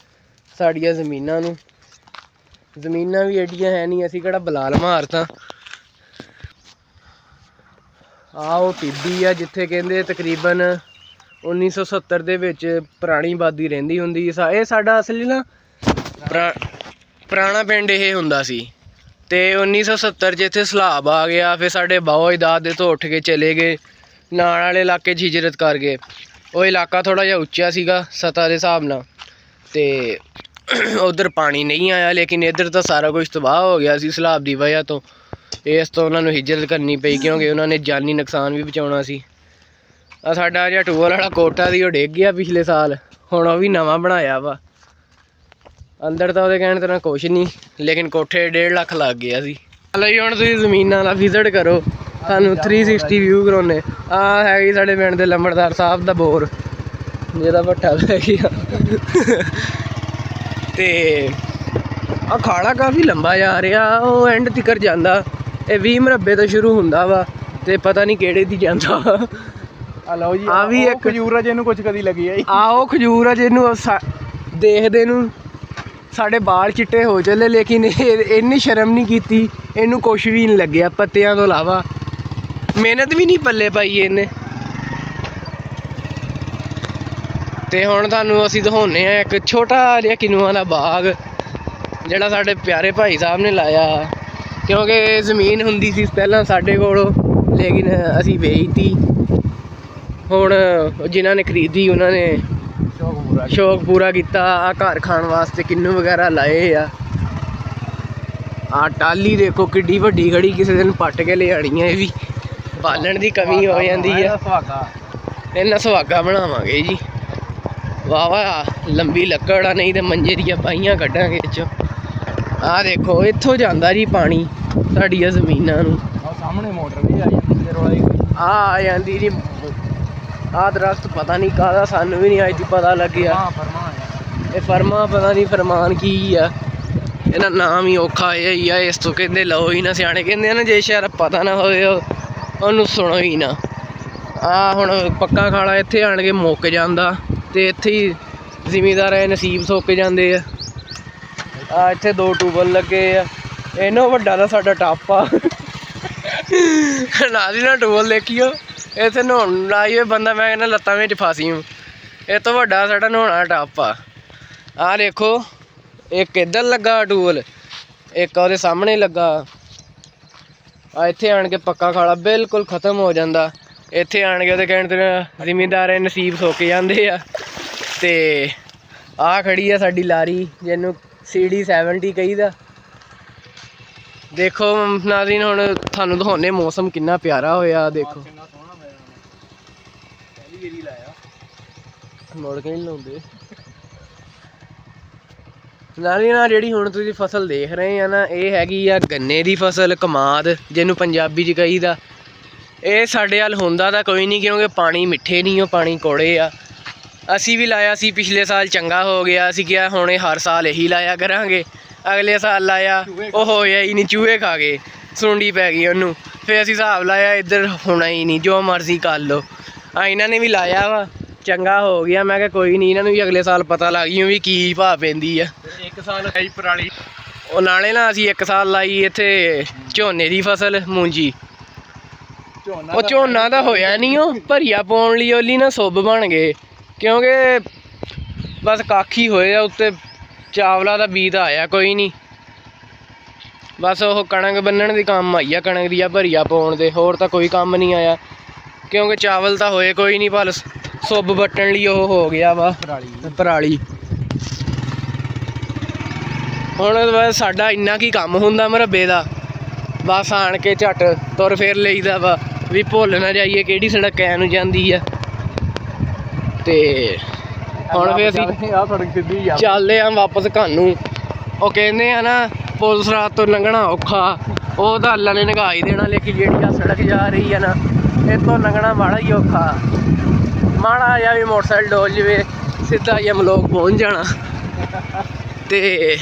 ਸਾਡੀਆਂ ਜ਼ਮੀਨਾਂ ਨੂੰ। ਜ਼ਮੀਨਾਂ ਵੀ ਐਡੀਆਂ ਹੈ ਨਹੀਂ, ਅਸੀਂ ਕਿਹੜਾ ਬਲਾਲ ਮਾਰਤਾ। ਆਹ ਉਹ ਟਿੱਬੀ ਆ ਜਿੱਥੇ ਕਹਿੰਦੇ ਤਕਰੀਬਨ 1970 ਦੇ ਵਿੱਚ ਪੁਰਾਣੀ ਆਬਾਦੀ ਰਹਿੰਦੀ ਹੁੰਦੀ। ਇਹ ਸਾਡਾ ਅਸਲੀ ਨਾ ਪੁਰਾਣਾ ਪਿੰਡ ਇਹ ਹੁੰਦਾ ਸੀ, ਅਤੇ 1970 'ਚ ਇੱਥੇ ਸਲਾਬ ਆ ਗਿਆ। ਫਿਰ ਸਾਡੇ ਬਾਓ ਦਾਦੇ ਤੋਂ ਉੱਠ ਕੇ ਚਲੇ ਗਏ, ਨਾਲ ਵਾਲੇ ਇਲਾਕੇ 'ਚ ਹਿਜਰਤ ਕਰ ਗਏ। ਉਹ ਇਲਾਕਾ ਥੋੜ੍ਹਾ ਜਿਹਾ ਉੱਚਾ ਸੀਗਾ ਸਤ੍ਹਾ ਦੇ ਹਿਸਾਬ ਨਾਲ, ਅਤੇ ਉੱਧਰ ਪਾਣੀ ਨਹੀਂ ਆਇਆ। ਲੇਕਿਨ ਇੱਧਰ ਤਾਂ ਸਾਰਾ ਕੁਝ ਤਬਾਹ ਹੋ ਗਿਆ ਸੀ ਸਲਾਬ ਦੀ ਵਜ੍ਹਾ ਤੋਂ। ਇਸ ਤੋਂ ਉਹਨਾਂ ਨੂੰ ਹਿਜਰਤ ਕਰਨੀ ਪਈ, ਕਿਉਂਕਿ ਉਹਨਾਂ ਨੇ ਜਾਨੀ ਨੁਕਸਾਨ ਵੀ ਬਚਾਉਣਾ ਸੀ। ਆ ਸਾਡਾ ਜਿਹੜਾ ਟੂਅਲ ਵਾਲਾ ਕੋਠਾ ਸੀ ਉਹ ਡਿੱਗ ਗਿਆ ਪਿਛਲੇ ਸਾਲ, ਹੁਣ ਉਹ ਵੀ ਨਵਾਂ ਬਣਾਇਆ ਵਾ। ਅੰਦਰ ਤਾਂ ਉਹਦੇ ਕਹਿਣ ਤਰ੍ਹਾਂ ਕੁਛ ਨਹੀਂ, ਲੇਕਿਨ ਕੋਠੇ 1.5 ਲੱਖ ਲੱਗ ਗਿਆ ਸੀ। ਚਲੋ ਜੀ, ਹੁਣ ਤੁਸੀਂ ਜ਼ਮੀਨਾਂ ਦਾ ਵਿਜ਼ਿਟ ਕਰੋ, ਸਾਨੂੰ 360 ਵਿਊ ਕਰਾਉਣੇ। ਆਹ ਹੈਗੀ ਸਾਡੇ ਪਿੰਡ ਦੇ ਲੰਬੜਦਾਰ ਸਾਹਿਬ ਦਾ ਬੋਰ, ਜਿਹਦਾ ਭੱਠਾ ਪੈ ਗਿਆ। ਅਤੇ ਆਹ ਖਾਲਾ ਕਾਫੀ ਲੰਬਾ ਜਾ ਰਿਹਾ, ਉਹ ਐਂਡ ਤੀਕਰ ਜਾਂਦਾ। ਇਹ 20 ਮੁਰੱਬੇ ਤੋਂ ਸ਼ੁਰੂ ਹੁੰਦਾ ਵਾ, ਅਤੇ ਪਤਾ ਨਹੀਂ ਕਿਹੜੇ ਦੀ ਜਾਂਦਾ। ਆ ਲਓ ਜੀ, ਆ ਵੀ ਇੱਕ ਖਜੂਰ ਆ ਜਿਹਨੂੰ ਕੁਝ ਕਦੀ ਲੱਗੀ ਆ ਜੀ। ਉਹ ਖਜੂਰ ਆ ਜਿਹਨੂੰ ਦੇਖਦੇ ਨੂੰ ਸਾਡੇ ਬਾਲ ਚਿੱਟੇ ਹੋ ਚੱਲੇ, ਲੇਕਿਨ ਇਹਨੇ ਸ਼ਰਮ ਨਹੀਂ ਕੀਤੀ, ਇਹਨੂੰ ਕੁਛ ਵੀ ਨਹੀਂ ਲੱਗਿਆ ਪੱਤਿਆਂ ਤੋਂ ਇਲਾਵਾ। ਮਿਹਨਤ ਵੀ ਨਹੀਂ ਪੱਲੇ ਪਾਈ ਇਹਨੇ। ਅਤੇ ਹੁਣ ਤੁਹਾਨੂੰ ਅਸੀਂ ਦਿਖਾਉਂਦੇ ਹਾਂ ਇੱਕ ਛੋਟਾ ਜਿਹਾ ਕਿਨੂਆਂ ਦਾ ਬਾਗ, ਜਿਹੜਾ ਸਾਡੇ ਪਿਆਰੇ ਭਾਈ ਸਾਹਿਬ ਨੇ ਲਾਇਆ। ਕਿਉਂਕਿ ਜ਼ਮੀਨ ਹੁੰਦੀ ਸੀ ਪਹਿਲਾਂ ਸਾਡੇ ਕੋਲ, ਲੇਕਿਨ ਅਸੀਂ ਵੇਚਤੀ। ਹੁਣ ਜਿਨ੍ਹਾਂ ਨੇ ਖਰੀਦੀ ਉਹਨਾਂ ਨੇ ਸ਼ੌਕ ਪੂਰਾ ਕੀਤਾ। ਆਹ ਘਰ ਖਾਣ ਵਾਸਤੇ ਕਿੰਨੂ ਵਗੈਰਾ ਲਾਏ ਆ। ਆਹ ਟਾਹਲੀ ਦੇਖੋ ਕਿੱਡੀ ਵੱਡੀ ਖੜੀ, ਕਿਸੇ ਦਿਨ ਪੱਟ ਕੇ ਲਿਆਣੀ ਆ। ਇਹ ਵੀ ਬਾਲਣ ਦੀ ਕਮੀ ਹੋ ਜਾਂਦੀ ਆ, ਇਹਨਾਂ ਸੁਹਾਗਾ ਬਣਾਵਾਂਗੇ ਜੀ। ਵਾਹ ਵਾਹ ਲੰਬੀ ਲੱਕੜ ਆ, ਨਹੀਂ ਤੇ ਮੰਜੇ ਦੀਆਂ ਬਾਹੀਆਂ ਕੱਢਾਂਗੇ ਇਹ 'ਚੋਂ। ਆਹ ਦੇਖੋ, ਇੱਥੋਂ ਜਾਂਦਾ ਜੀ ਪਾਣੀ ਸਾਡੀਆਂ ਜ਼ਮੀਨਾਂ ਨੂੰ। ਸਾਹਮਣੇ ਮੋਟਰ ਵੀ ਆ ਜਾਂਦੀ ਹੈ, ਰੌਲਾ ਆ ਜਾਂਦੀ ਜੀ। ਆਹ ਦਰਖਤ ਪਤਾ ਨਹੀਂ ਕਾਹਦਾ, ਸਾਨੂੰ ਵੀ ਨਹੀਂ ਅੱਜ ਪਤਾ ਲੱਗਿਆ। ਇਹ ਫਰਮਾ ਪਤਾ ਨਹੀਂ ਫਰਮਾਨ ਕੀ ਆ, ਇਹਦਾ ਨਾਮ ਹੀ ਔਖਾ ਇਹ ਹੀ ਆ। ਇਸ ਤੋਂ ਕਹਿੰਦੇ ਲਓ ਹੀ ਨਾ, ਸਿਆਣੇ ਕਹਿੰਦੇ ਆ ਨਾ, ਜੇ ਸ਼ਾਇਦ ਪਤਾ ਨਾ ਹੋਵੇ ਉਹਨੂੰ ਸੁਣੋ ਹੀ ਨਾ। ਆਹ ਹੁਣ ਪੱਕਾ ਖਾਲਾ ਇੱਥੇ ਆਣ ਕੇ ਮੁੱਕ ਜਾਂਦਾ, ਅਤੇ ਇੱਥੇ ਹੀ ਜ਼ਿਮੀਂਦਾਰਾਂ ਦੇ ਨਸੀਬ ਸੁੱਕ ਜਾਂਦੇ ਆ। ਆਹ ਇੱਥੇ 2 ਟਿਊਬਵੈੱਲ ਲੱਗੇ ਆ। ਇਹਨੋਂ ਵੱਡਾ ਤਾਂ ਸਾਡਾ ਟੱਪ ਆ। ਨਾਲ ਦੀ ਨਾਲ ਟਿਊਬਵੈੱਲ ਦੇਖੀਓ, ਇੱਥੇ ਨਹਾਉਣ ਲਾਈ ਹੋਏ ਬੰਦਾ, ਮੈਂ ਕਹਿੰਦਾ ਲੱਤਾਂ ਵਿੱਚ ਫਾਸੀ ਹੂੰ। ਇਹ ਤੋਂ ਵੱਡਾ ਸਾਡਾ ਨਹਾਉਣਾ ਟੱਪ ਆ। ਆਹ ਦੇਖੋ, ਇੱਕ ਇੱਧਰ ਲੱਗਾ ਟਿਊਬਵੈੱਲ, ਇੱਕ ਉਹਦੇ ਸਾਹਮਣੇ ਲੱਗਾ। ਆ ਇੱਥੇ ਆਣ ਕੇ ਪੱਕਾ ਖਾਲਾ ਬਿਲਕੁਲ ਖ਼ਤਮ ਹੋ ਜਾਂਦਾ। ਇੱਥੇ ਆਣ ਕੇ ਉਹਦੇ ਕਹਿਣ ਤੇ ਜ਼ਿਮੀਂਦਾਰਾਂ ਦੇ ਨਸੀਬ ਸੁੱਕ ਜਾਂਦੇ ਆ। ਅਤੇ ਆਹ ਖੜੀ ਆ ਸਾਡੀ ਲਾਰੀ, ਜਿਹਨੂੰ CD 70 ਕਹੀਦਾ। ਦੇਖੋ ਨਾਜ਼ਰੀਨ, ਹੁਣ ਤੁਹਾਨੂੰ ਦਿਖਾਉਂਦੇ ਮੌਸਮ ਕਿੰਨਾ ਪਿਆਰਾ ਹੋਇਆ। ਦੇਖੋ ਮੁੜ ਕੇ ਨਹੀਂ ਲਾਉਂਦੇ ਨਾਜ਼ਰੀਨ। ਨਾਲ ਜਿਹੜੀ ਹੁਣ ਤੁਸੀਂ ਫਸਲ ਦੇਖ ਰਹੇ ਆ ਨਾ, ਇਹ ਹੈਗੀ ਆ ਗੰਨੇ ਦੀ ਫਸਲ, ਕਮਾਦ ਜਿਹਨੂੰ ਪੰਜਾਬੀ 'ਚ ਕਹੀਦਾ। ਇਹ ਸਾਡੇ ਵੱਲ ਹੁੰਦਾ ਤਾਂ ਕੋਈ ਨਹੀਂ, ਕਿਉਂਕਿ ਪਾਣੀ ਮਿੱਠੇ ਨਹੀਂ, ਉਹ ਪਾਣੀ ਕੌੜੇ ਆ। ਅਸੀਂ ਵੀ ਲਾਇਆ ਸੀ ਪਿਛਲੇ ਸਾਲ, ਚੰਗਾ ਹੋ ਗਿਆ। ਅਸੀਂ ਕਿਹਾ ਹੁਣ ਇਹ ਹਰ ਸਾਲ ਇਹੀ ਲਾਇਆ ਕਰਾਂਗੇ। ਅਗਲੇ ਸਾਲ ਲਾਇਆ, ਉਹ ਹੋਇਆ ਹੀ ਨਹੀਂ, ਚੂਹੇ ਖਾ ਗਏ, ਸੁੰਡੀ ਪੈ ਗਈ ਉਹਨੂੰ। ਫਿਰ ਅਸੀਂ ਹਿਸਾਬ ਲਾਇਆ, ਇੱਧਰ ਹੋਣਾ ਹੀ ਨਹੀਂ, ਜੋ ਮਰਜ਼ੀ ਕਰ ਲਓ। ਇਹਨਾਂ ਨੇ ਵੀ ਲਾਇਆ ਵਾ, ਚੰਗਾ ਹੋ ਗਿਆ। ਮੈਂ ਕਿਹਾ ਕੋਈ ਨਹੀਂ, ਇਹਨਾਂ ਨੂੰ ਵੀ ਅਗਲੇ ਸਾਲ ਪਤਾ ਲੱਗ ਗਈ ਵੀ ਕੀ ਭਾਅ ਪੈਂਦੀ ਆ। ਇੱਕ ਸਾਲ ਹੈ ਪਰਾਲੀ। ਉਹ ਨਾਲੇ ਨਾ ਅਸੀਂ ਇੱਕ ਸਾਲ ਲਾਈ ਇੱਥੇ ਝੋਨੇ ਦੀ ਫਸਲ, ਮੂੰਜੀ। ਉਹ ਝੋਨਾ ਤਾਂ ਹੋਇਆ ਨਹੀਂ, ਉਹ ਭਰੀਆ ਪਾਉਣ ਲਈ ਉਹਲੀ ਨਾ ਸੁੱਬ ਬਣ ਗਏ, ਕਿਉਂਕਿ ਬਸ ਕਾਖੀ ਹੋਏ ਆ ਉੱਤੇ। ਚਾਵਲਾਂ ਦਾ ਬੀਜ ਤਾਂ ਆਇਆ ਕੋਈ ਨਹੀਂ, ਬਸ ਉਹ ਕਣਕ ਬੰਨਣ ਦੀ ਕੰਮ ਆਈ ਆ, ਕਣਕ ਦੀ ਆ ਭਰੀਆ ਪਾਉਣ ਦੇ, ਹੋਰ ਤਾਂ ਕੋਈ ਕੰਮ ਨਹੀਂ ਆਇਆ। ਕਿਉਂਕਿ ਚਾਵਲ ਤਾਂ ਹੋਏ ਕੋਈ ਨਹੀਂ, ਪਰ ਸੁੱਬ ਵੱਟਣ ਲਈ ਉਹ ਹੋ ਗਿਆ ਵਾ ਪਰਾਲੀ। ਹੁਣ ਬਸ ਸਾਡਾ ਇੰਨਾ ਕੀ ਕੰਮ ਹੁੰਦਾ ਮੁਰੱਬੇ ਦਾ, ਬਸ ਆਣ ਕੇ ਝੱਟ ਤੁਰ ਫਿਰ ਲਈਦਾ ਵਾ ਵੀ ਭੁੱਲ ਨਾ ਜਾਈਏ ਕਿਹੜੀ ਸੜਕ ਐ ਨੂੰ ਜਾਂਦੀ ਆ। ਤੇ ਹੁਣ ਵੀ ਅਸੀਂ ਆ ਸੜਕ ਸਿੱਧੀ ਆ ਚੱਲਦੇ ਆ ਵਾਪਸ ਘਰ ਨੂੰ। ਉਹ ਕਹਿੰਦੇ ਆ ਨਾ ਪੁਲਿਸ ਰਾਤ ਤੋਂ ਲੰਘਣਾ ਔਖਾ, ਉਹ ਤਾਂ ਅੱਲਾ ਨੇ ਨਿਗਾਹ ਹੀ ਦੇਣਾ, ਲੇਕਿਨ ਜਿਹੜੀ ਆ ਸੜਕ ਜਾ ਰਹੀ ਆ ਨਾ ਇਹ ਤੋਂ ਲੰਘਣਾ ਮਾੜਾ ਹੀ ਔਖਾ। ਮਾੜਾ ਜਿਹਾ ਵੀ ਮੋਟਰਸਾਈਕਲ ਡੋਲ ਜਾਵੇ ਸਿੱਧਾ ਯਮਲੋਕ ਪਹੁੰਚ ਜਾਣਾ। ਤੇ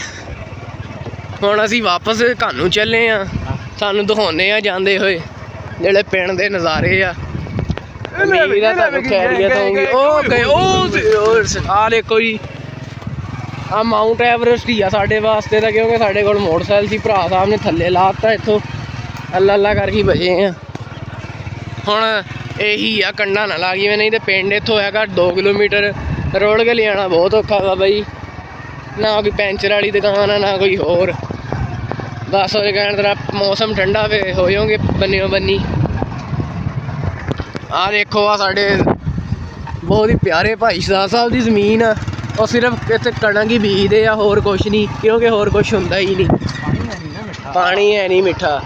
ਹੁਣ ਅਸੀਂ ਵਾਪਸ ਘਰ ਨੂੰ ਚੱਲੇ ਆ। ਸਾਨੂੰ ਦਿਖਾਉਂਦੇ ਆ ਜਾਂਦੇ ਹੋਏ ਜਿਹੜੇ ਪਿੰਡ ਦੇ ਨਜ਼ਾਰੇ ਆ। ਉਮੀਦ ਆ ਤੁਹਾਨੂੰ ਖੈਰੀਅਤ ਹੋਊਗੀ। ਉਹ ਗਏ ਉਹ ਆ ਦੇਖੋ ਜੀ, ਆ ਮਾਊਂਟ ਐਵਰੈਸਟ ਹੀ ਆ ਸਾਡੇ ਵਾਸਤੇ ਤਾਂ, ਕਿਉਂਕਿ ਸਾਡੇ ਕੋਲ ਮੋਟਰਸਾਈਕਲ ਸੀ, ਭਰਾ ਸਾਹਿਬ ਨੇ ਥੱਲੇ ਲਾਤਾ ਇੱਥੋਂ ਅੱਲਾ ਅੱਲਾ ਕਰਕੇ ਬਚੇ ਆ। ਹੁਣ ਇਹੀ ਆ ਕੰਢਾ ਨਾ ਲੱਗ ਜਾਵੇ, ਨਹੀਂ ਤੇ ਪਿੰਡ ਇੱਥੋਂ ਹੈਗਾ 2 ਕਿਲੋਮੀਟਰ, ਰੋੜ ਕੇ ਲਿਆਉਣਾ ਬਹੁਤ ਔਖਾ ਵਾ ਬਾਈ। ਨਾ ਕੋਈ ਪੈਂਚਰ ਵਾਲੀ ਦੁਕਾਨ ਆ ਨਾ ਕੋਈ ਹੋਰ, ਬਸ ਉਹ ਕਹਿਣ ਤੇਰਾ ਮੌਸਮ ਠੰਡਾ ਵੇ ਹੋ ਜਾਓਗੇ ਬੰਨਿਓ ਬੰਨੀ। ਆਹ ਦੇਖੋ ਆ ਸਾਡੇ ਬਹੁਤ ਹੀ ਪਿਆਰੇ ਭਾਈ ਸਾਹਿਬ ਦੀ ਜ਼ਮੀਨ ਆ, ਉਹ ਸਿਰਫ ਇੱਥੇ ਕਣਕ ਹੀ ਬੀਜਦੇ ਆ, ਹੋਰ ਕੁਛ ਨਹੀਂ, ਕਿਉਂਕਿ ਹੋਰ ਕੁਛ ਹੁੰਦਾ ਹੀ ਨਹੀਂ, ਪਾਣੀ ਹੈ ਨਹੀਂ ਮਿੱਠਾ,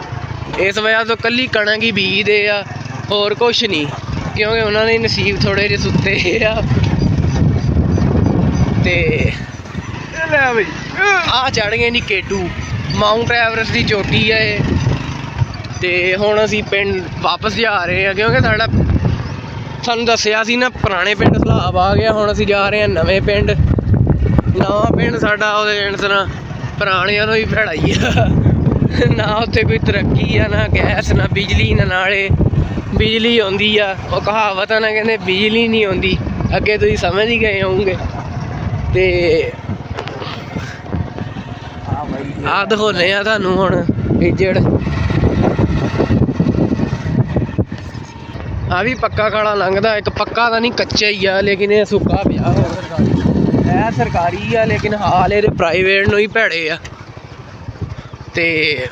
ਇਸ ਵਜ੍ਹਾ ਤੋਂ ਕੱਲੀ ਕਣਕ ਹੀ ਬੀਜਦੇ ਆ, ਹੋਰ ਕੁਛ ਨਹੀਂ, ਕਿਉਂਕਿ ਉਹਨਾਂ ਦੇ ਨਸੀਬ ਥੋੜੇ ਜਿਹੇ ਸੁੱਤੇ ਆ। ਤੇ ਲੈ ਬਈ ਆ ਚੜ੍ਹ ਗਏ ਨੀ ਕੇਟੂ, ਮਾਊਂਟ ਐਵਰੈਸਟ ਦੀ ਚੋਟੀ ਆ ਇਹ। ਤੇ ਹੁਣ ਅਸੀਂ ਪਿੰਡ ਵਾਪਸ ਜਾ ਰਹੇ ਆ, ਕਿਉਂਕਿ ਸਾਨੂੰ ਦੱਸਿਆ ਸੀ ਨਾ ਪੁਰਾਣੇ ਪਿੰਡ ਸਲਾਬ ਆ ਗਿਆ, ਹੁਣ ਅਸੀਂ ਜਾ ਰਹੇ ਹਾਂ ਨਵੇਂ ਪਿੰਡ। ਨਵਾਂ ਪਿੰਡ ਸਾਡਾ ਉਹਦੇ ਤਰ੍ਹਾਂ ਪੁਰਾਣਿਆਂ ਨੂੰ ਹੀ ਭੈੜਾਈ ਆ, ਨਾ ਉੱਥੇ ਕੋਈ ਤਰੱਕੀ ਆ, ਨਾ ਗੈਸ, ਨਾ ਬਿਜਲੀ, ਨਾ ਨਾਲੇ ਬਿਜਲੀ ਆਉਂਦੀ ਆ। ਉਹ ਕਹਾਵਤ ਆ ਨਾ, ਕਹਿੰਦੇ ਬਿਜਲੀ ਨਹੀਂ ਆਉਂਦੀ, ਅੱਗੇ ਤੁਸੀਂ ਸਮਝ ਹੀ ਗਏ ਹੋਊਗੇ। ਤੇ ਆਹ ਦਿਖਾਉਂਦੇ ਆ ਤੁਹਾਨੂੰ ਹੁਣ ਏਜੜ, ਆ ਵੀ ਪੱਕਾ ਖਾਲਾ ਲੰਘਦਾ, ਇੱਕ ਪੱਕਾ ਤਾਂ ਨਹੀਂ ਕੱਚਾ ਹੀ ਆ, ਲੇਕਿਨ ਇਹ ਸੁੱਕਾ ਪਿਆ ਇਹ ਸਰਕਾਰੀ ਆ, ਲੇਕਿਨ ਹਾਲ ਇਹਦੇ ਪ੍ਰਾਈਵੇਟ ਨੂੰ ਹੀ ਭੈੜੇ ਆ। ਤੇ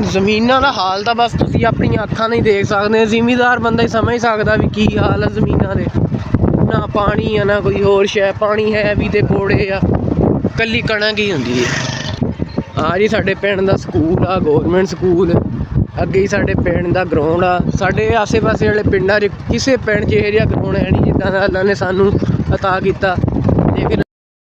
ਜ਼ਮੀਨਾਂ ਦਾ ਹਾਲ ਤਾਂ ਬਸ ਤੁਸੀਂ ਆਪਣੀਆਂ ਅੱਖਾਂ ਨਾਲ ਹੀ ਦੇਖ ਸਕਦੇ, ਜ਼ਿਮੀਦਾਰ ਬੰਦਾ ਹੀ ਸਮਝ ਸਕਦਾ ਵੀ ਕੀ ਹਾਲ ਆ ਜ਼ਮੀਨਾਂ ਦੇ। ਨਾ ਪਾਣੀ ਆ ਨਾ ਕੋਈ ਹੋਰ ਸ਼ੈ, ਪਾਣੀ ਹੈ ਵੀ ਤੇ ਕੋੜੇ ਆ, ਕੱਲੀ ਕਣਕ ਹੀ ਹੁੰਦੀ ਹੈ। ਆ ਜੀ ਸਾਡੇ ਪਿੰਡ ਦਾ ਸਕੂਲ ਆ, ਗੌਰਮੈਂਟ ਸਕੂਲ, ਅੱਗੇ ਹੀ ਸਾਡੇ ਪਿੰਡ ਦਾ ਗਰਾਊਂਡ ਆ। ਸਾਡੇ ਆਸੇ ਪਾਸੇ ਵਾਲੇ ਪਿੰਡਾਂ 'ਚ ਕਿਸੇ ਪਿੰਡ 'ਚ ਇਹੋ ਜਿਹਾ ਗਰਾਊਂਡ ਹੈ ਨਹੀਂ ਜਿੱਦਾਂ ਦਾ ਅੱਲਾ ਨੇ ਸਾਨੂੰ ਅਤਾ ਕੀਤਾ।